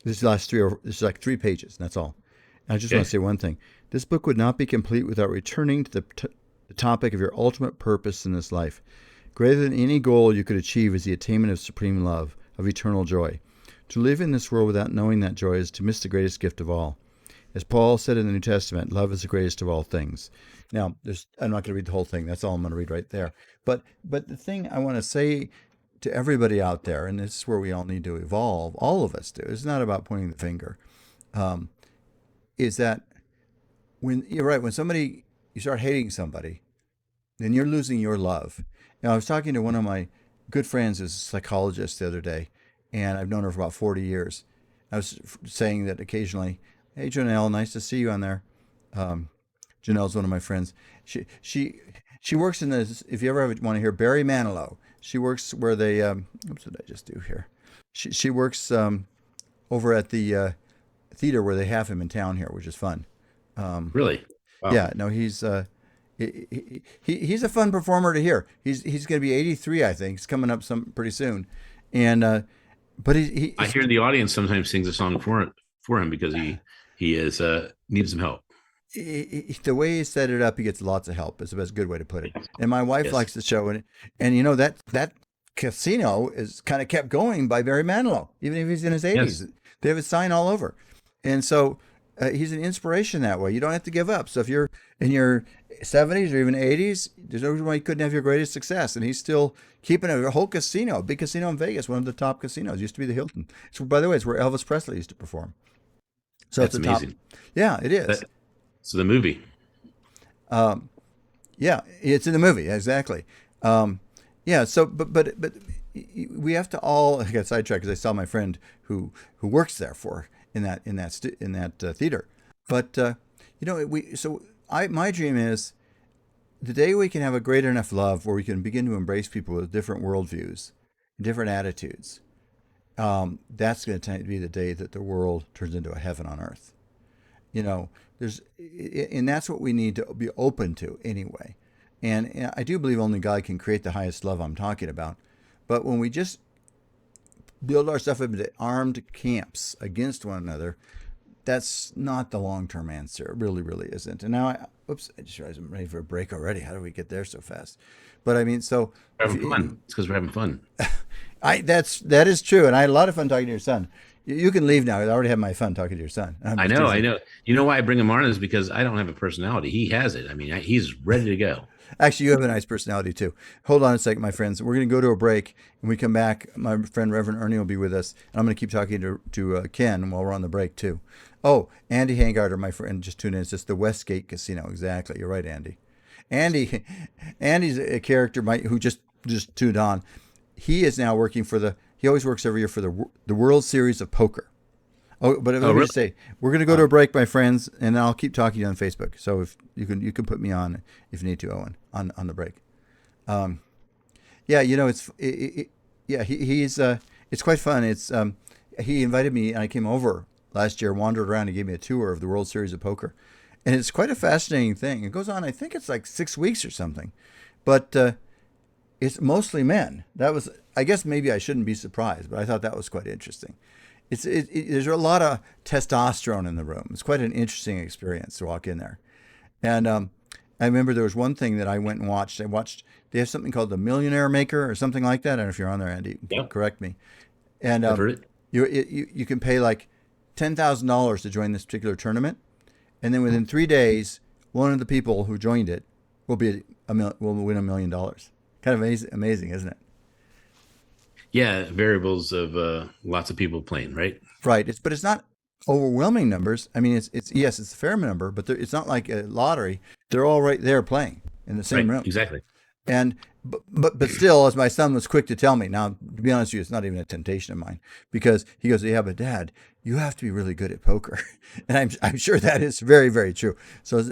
This is like 3 pages, and that's all. And I just want to say one thing. This book would not be complete without returning to the topic of your ultimate purpose in this life. Greater than any goal you could achieve is the attainment of supreme love, of eternal joy. To live in this world without knowing that joy is to miss the greatest gift of all. As Paul said in the New Testament, love is the greatest of all things. Now, I'm not going to read the whole thing. That's all I'm going to read right there. But the thing I want to say to everybody out there, and this is where we all need to evolve, all of us do, it's not about pointing the finger, is that when you're right, when you start hating somebody, then you're losing your love. Now, I was talking to one of my good friends who's a psychologist the other day, and I've known her for about 40 years. I was saying that occasionally, hey, Janelle, nice to see you on there. Janelle's one of my friends. She works in this, if you ever want to hear Barry Manilow, she works where they, what did I just do here? She works over at the theater where they have him in town here, which is fun. Really? Wow. Yeah, no, he's a fun performer to hear. He's going to be 83, I think. He's coming up pretty soon, and but I hear the audience sometimes sings a song for him because he is needs some help. The way he set it up, he gets lots of help. Is the best good way to put it. And my wife Yes. likes the show, and you know that casino is kind of kept going by Barry Manilow, even if he's in his 80s. Yes. They have a sign all over, and so he's an inspiration that way. You don't have to give up. So if you're in your 70s or even 80s, there's no reason why you couldn't have your greatest success. And he's still keeping a whole casino, a big casino in Vegas, one of the top casinos. Used to be the Hilton. So, by the way, it's where Elvis Presley used to perform. So That's it's a amazing. top. Yeah, it is. So the movie. Yeah, it's in the movie, exactly. Yeah, so but we have to all. I got sidetracked because I saw my friend who works there in that theater. But my dream is the day we can have a great enough love where we can begin to embrace people with different worldviews, different attitudes. That's going to be the day that the world turns into a heaven on earth. You know, and that's what we need to be open to anyway. And I do believe only God can create the highest love I'm talking about. But when we just build ourselves up into armed camps against one another, that's not the long-term answer. It really, really isn't. And now, I just realized I'm ready for a break already. How do we get there so fast? But I mean, so We're having fun. It's because we're having fun. that is true. And I had a lot of fun talking to your son. You can leave now. I already had my fun talking to your son. I know. You know why I bring him on is because I don't have a personality. He has it. I mean, he's ready to go. Actually, you have a nice personality too. Hold on a second, my friends. We're going to go to a break. When we come back, my friend Reverend Ernie will be with us. And I'm going to keep talking to Ken while we're on the break too. Oh, Andy Hangarter, my friend, just tuned in. It's just the Westgate Casino. Exactly. You're right, Andy. Andy's a character who just tuned on. He is now working he always works every year for the World Series of Poker. Oh, but let me just say, we're going to go to a break, my friends, and I'll keep talking to you on Facebook. So if you can put me on if you need to, Owen, on the break. Yeah, you know, it's quite fun. He invited me, and I came over last year, wandered around, and gave me a tour of the World Series of Poker, and it's quite a fascinating thing. It goes on, I think it's like 6 weeks or something, but it's mostly men. I guess maybe I shouldn't be surprised, but I thought that was quite interesting. There's a lot of testosterone in the room. It's quite an interesting experience to walk in there. And I remember there was one thing that I went and watched. They have something called the Millionaire Maker or something like that. I don't know if you're on there, Andy. Yeah. Correct me. And I've heard it. You can pay like $10,000 to join this particular tournament, and then within 3 days, one of the people who joined it will win $1 million. Kind of amazing, isn't it? Yeah, variables of lots of people playing, right? Right. But it's not overwhelming numbers. I mean, it's yes, it's a fair number, but it's not like a lottery. They're all right there playing in the same Right. room. Exactly. And but still, as my son was quick to tell me, now to be honest with you, it's not even a temptation of mine because he goes, "Yeah, but Dad, you have to be really good at poker," and I'm sure that is very very true. So,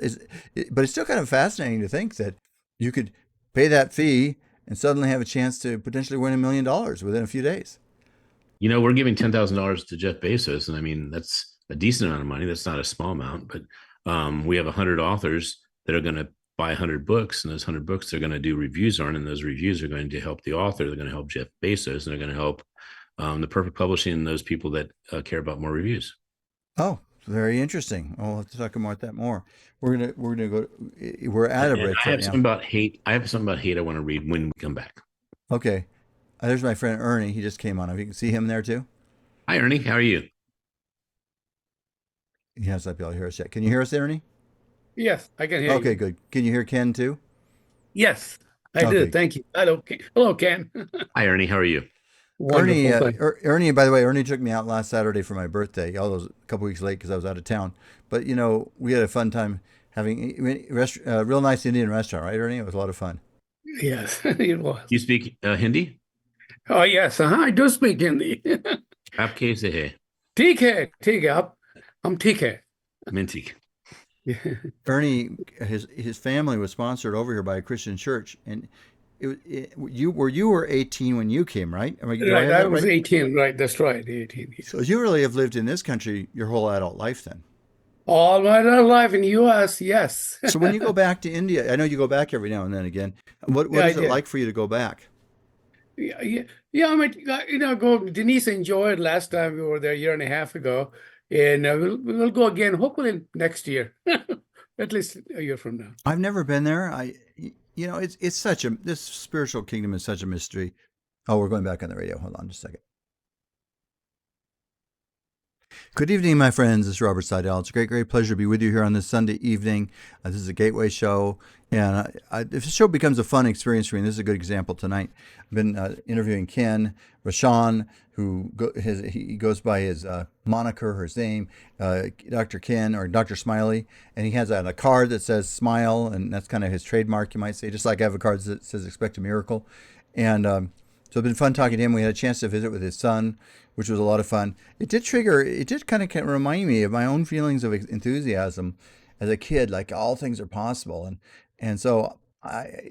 but it's still kind of fascinating to think that you could pay that fee and suddenly have a chance to potentially win $1 million within a few days. You know, we're giving $10,000 to Jeff Bezos, and I mean that's a decent amount of money. That's not a small amount, but we have 100 authors that are going to buy 100 books, and those 100 books they're going to do reviews on, and those reviews are going to help the author. They're going to help Jeff Bezos, and they're going to help the Perfect Publishing and those people that care about more reviews. Oh, very interesting. We'll have to talk about that more. We're gonna go. We're at a And break I right have something now. about hate. I have something about hate I want to read when we come back. Okay. There's my friend Ernie. He just came on. If you can see him there too. Hi, Ernie. How are you? He has not be able to hear us yet. Can you hear us, Ernie? Yes, I can hear Okay, you. good. Can you hear Ken too? Yes, I did. Okay. Thank you. Hello, Hello, Ken. Hi, Ernie. How are you? Ernie, Wonderful. Thank Ernie. By the way, Ernie took me out last Saturday for my birthday. Although it was a couple weeks late because I was out of town. But we had a fun time having real nice Indian restaurant, right, Ernie? It was a lot of fun. you. Yes, it was. You speak Hindi? Oh, yes. I do speak Hindi. आप कैसे है? ठीक है, ठीक है. हम ठीक है. Minty. Ernie, his family was sponsored over here by a Christian church, and you were 18 when you came, right? Do I Right, have I that was right? 18. Right, that's right, 18. Yes. So you really have lived in this country your whole adult life then. All my life in U.S., yes. So when you go back to India, I know you go back every now and then again. What Yeah, I is it did. like for you to go back? Yeah, yeah, yeah. I mean, Denise enjoyed last time we were there a year and a half ago, and we'll go again, hopefully next year, at least a year from now. I've never been there. It's such a this spiritual kingdom is such a mystery. Oh, we're going back on the radio. Hold on just a second. Good evening, my friends. It's Robert Sidell. It's a great, great pleasure to be with you here on this Sunday evening. This is a Gateway show, and if the show becomes a fun experience for me, this is a good example tonight. I've been interviewing Ken Roschon, he goes by his moniker, his name, Dr. Ken or Dr. Smiley, and he has a card that says "Smile," and that's kind of his trademark, you might say. Just like I have a card that says "Expect a Miracle," and so it's been fun talking to him. We had a chance to visit with his son, which was a lot of fun. It did kind of remind me of my own feelings of enthusiasm as a kid, like all things are possible. And so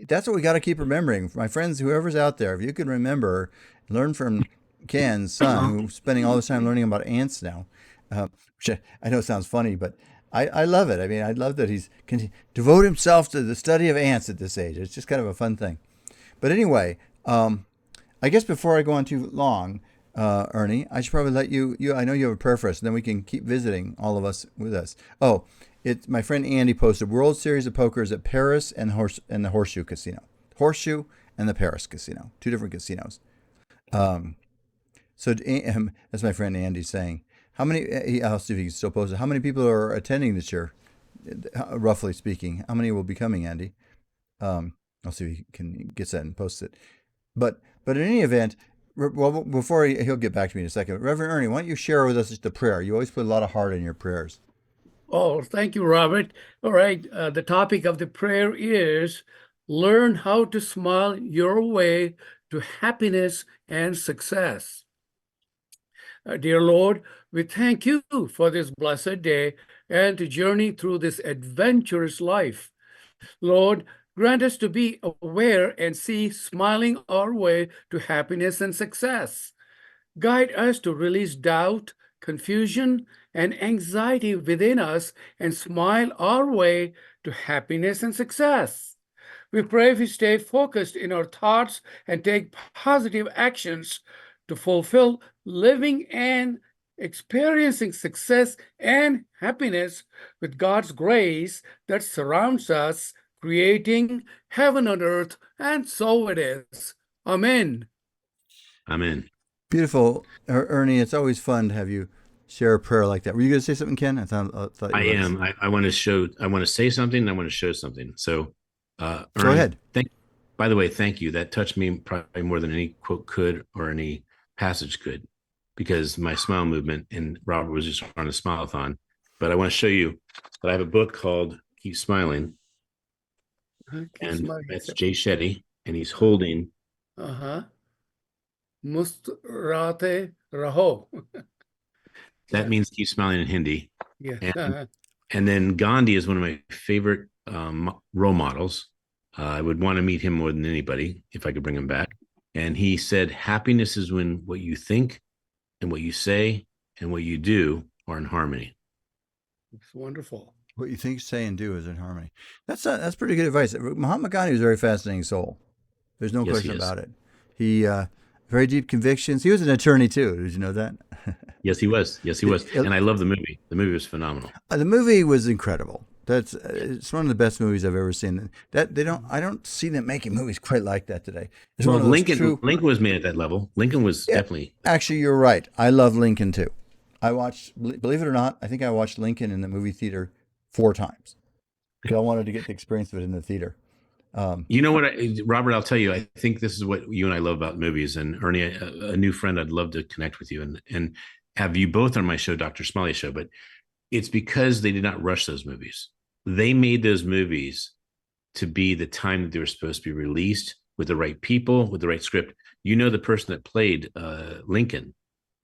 that's what we got to keep remembering. My friends, whoever's out there, if you can remember, learn from Ken's son, who's spending all this time learning about ants now, which I know sounds funny, but I love it. I mean, I love that he's can devote himself to the study of ants at this age. It's just kind of a fun thing. But anyway, I guess before I go on too long, Ernie, I should probably let you. I know you have a prayer for us, and then we can keep visiting all of us with us. Oh, it's my friend Andy posted World Series of Pokers at Paris and the Horseshoe Casino, Horseshoe and the Paris Casino, two different casinos. So that's my friend Andy saying. How many? I'll see if he can still post it. How many people are attending this year, roughly speaking? How many will be coming, Andy? I'll see if he can get that and post it. But in any event, well, before he'll get back to me in a second. Reverend Ernie, why don't you share with us the prayer? You always put a lot of heart in your prayers. Oh, thank you, Robert. All right. The topic of the prayer is learn how to smile your way to happiness and success. Dear Lord, we thank you for this blessed day and to journey through this adventurous life. Lord, grant us to be aware and see smiling our way to happiness and success. Guide us to release doubt, confusion, and anxiety within us and smile our way to happiness and success. We pray we stay focused in our thoughts and take positive actions to fulfill living and experiencing success and happiness with God's grace that surrounds us, creating heaven on earth, and so it is. Amen. Amen. Beautiful, Ernie. It's always fun to have you share a prayer like that. Were you going to say something, Ken? I thought I you am. I want to show. I want to say something. And I want to show something. So, Go Ernie, ahead. By the way, thank you. That touched me probably more than any quote could or any passage could. because my smile movement, and Robert was just on a smile-a-thon. But I want to show you that I have a book called Keep Smiling, Keep and smiling. that's Jay Shetty, and he's holding. Muskurate raho. That means keep smiling in Hindi. Yes. And then Gandhi is one of my favorite role models. I would want to meet him more than anybody if I could bring him back. And he said, happiness is when what you think and what you say and what you do are in harmony. It's wonderful. What you think, say, and do is in harmony. That's pretty good advice. Mahatma Gandhi was a very fascinating soul. There's no question about it. He very deep convictions. He was an attorney too. Did you know that? Yes, he was. Yes, he was. And I love the movie. The movie was phenomenal. The movie was incredible. It's one of the best movies I've ever seen. I don't see them making movies quite like that today. It's well, Lincoln was made at that level. Lincoln was definitely. Actually, you're right. I love Lincoln too. I watched, believe it or not, I think I watched Lincoln in the movie theater 4 times because I wanted to get the experience of it in the theater. You know what, Robert, I'll tell you, I think this is what you and I love about movies. And Ernie, a new friend, I'd love to connect with you and have you both on my show, Dr. Smiley Show. But it's because they did not rush those movies. They made those movies to be the time that they were supposed to be released, with the right people, with the right script. You know, the person that played Lincoln,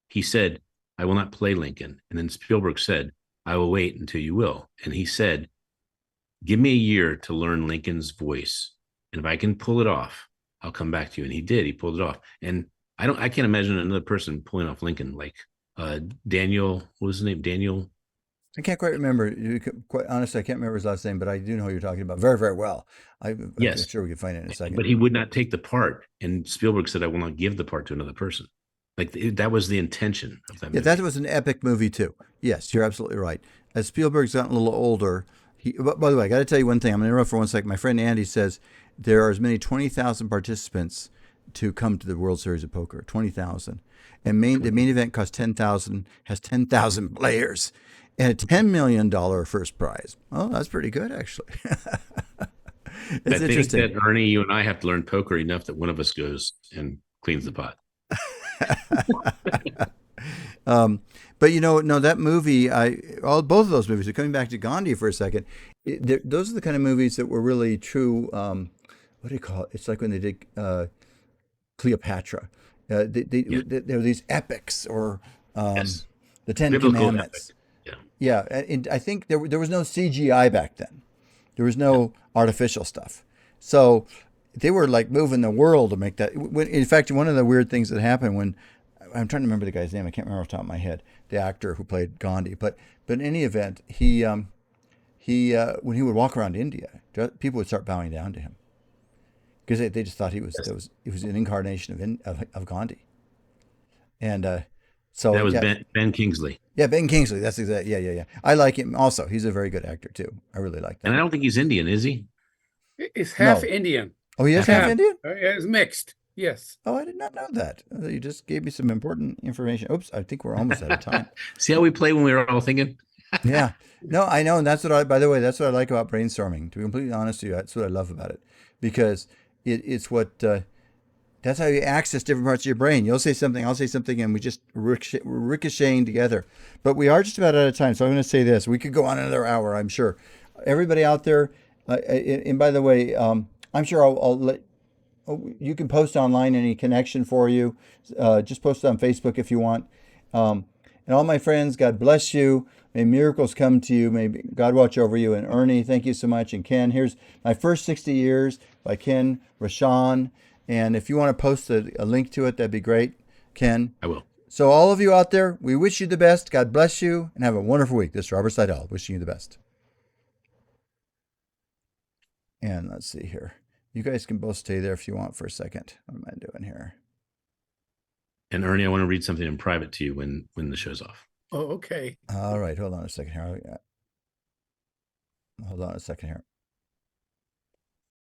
he said, I will not play Lincoln. And then Spielberg said, I will wait until you will. And he said, give me a year to learn Lincoln's voice. And if I can pull it off, I'll come back to you. And he did. He pulled it off. And I can't imagine another person pulling off Lincoln like Daniel, what was his name? Daniel. I can't quite remember. Quite honestly, I can't remember his last name, but I do know who you're talking about very, very well. I'm sure we can find it in a second. But he would not take the part. And Spielberg said, I will not give the part to another person. Like that was the intention of that movie. Yeah, that was an epic movie too. Yes, you're absolutely right. As Spielberg's gotten a little older, by the way, I got to tell you one thing. I'm going to interrupt for 1 second. My friend Andy says there are as many 20,000 participants to come to the World Series of Poker. 20,000, and the main event costs 10,000. Has 10,000 players, and a $10 million first prize. Oh, that's pretty good, actually. It's interesting. I think that Ernie, you and I have to learn poker enough that one of us goes and cleans the pot. But no, that movie, both of those movies. Coming back to Gandhi for a second, those are the kind of movies that were really true. What do you call it? It's like when they did Cleopatra. There were these epics, or the Ten Commandments. Epic. Yeah, and I think there was no CGI back then. There was no artificial stuff. So they were like moving the world to make that. In fact, one of the weird things that happened when, I'm trying to remember the guy's name, I can't remember off the top of my head, the actor who played Gandhi. But in any event, he when he would walk around India, people would start bowing down to him because they just thought he was an incarnation of Gandhi. And so that was Ben Kingsley. Yeah, Ben Kingsley. That's exactly. Yeah. I like him also. He's a very good actor too. I really like that. And I don't think he's Indian, is he? He's half Indian. Oh, he is half Indian? It's mixed. Yes. Oh, I did not know that. You just gave me some important information. Oops, I think we're almost out of time. See how we play when we were all thinking? Yeah. No, I know. And that's by the way, that's what I like about brainstorming. To be completely honest with you, that's what I love about it. Because it's what, that's how you access different parts of your brain. You'll say something, I'll say something, and we just ricocheting together. But we are just about out of time. So I'm going to say this. We could go on another hour, I'm sure. Everybody out there, and by the way, I'm sure I'll let, you can post online any connection for you. Just post it on Facebook if you want. And all my friends, God bless you. May miracles come to you. May God watch over you. And Ernie, thank you so much. And Ken, here's My First 60 Years by Ken Roschon. And if you want to post a link to it, that'd be great, Ken. I will. So all of you out there, we wish you the best. God bless you, and have a wonderful week. This is Robert Sidell wishing you the best. And let's see here. You guys can both stay there if you want for a second. What am I doing here? And Ernie, I want to read something in private to you when the show's off. Oh, okay. All right. Hold on a second here. Hold on a second here.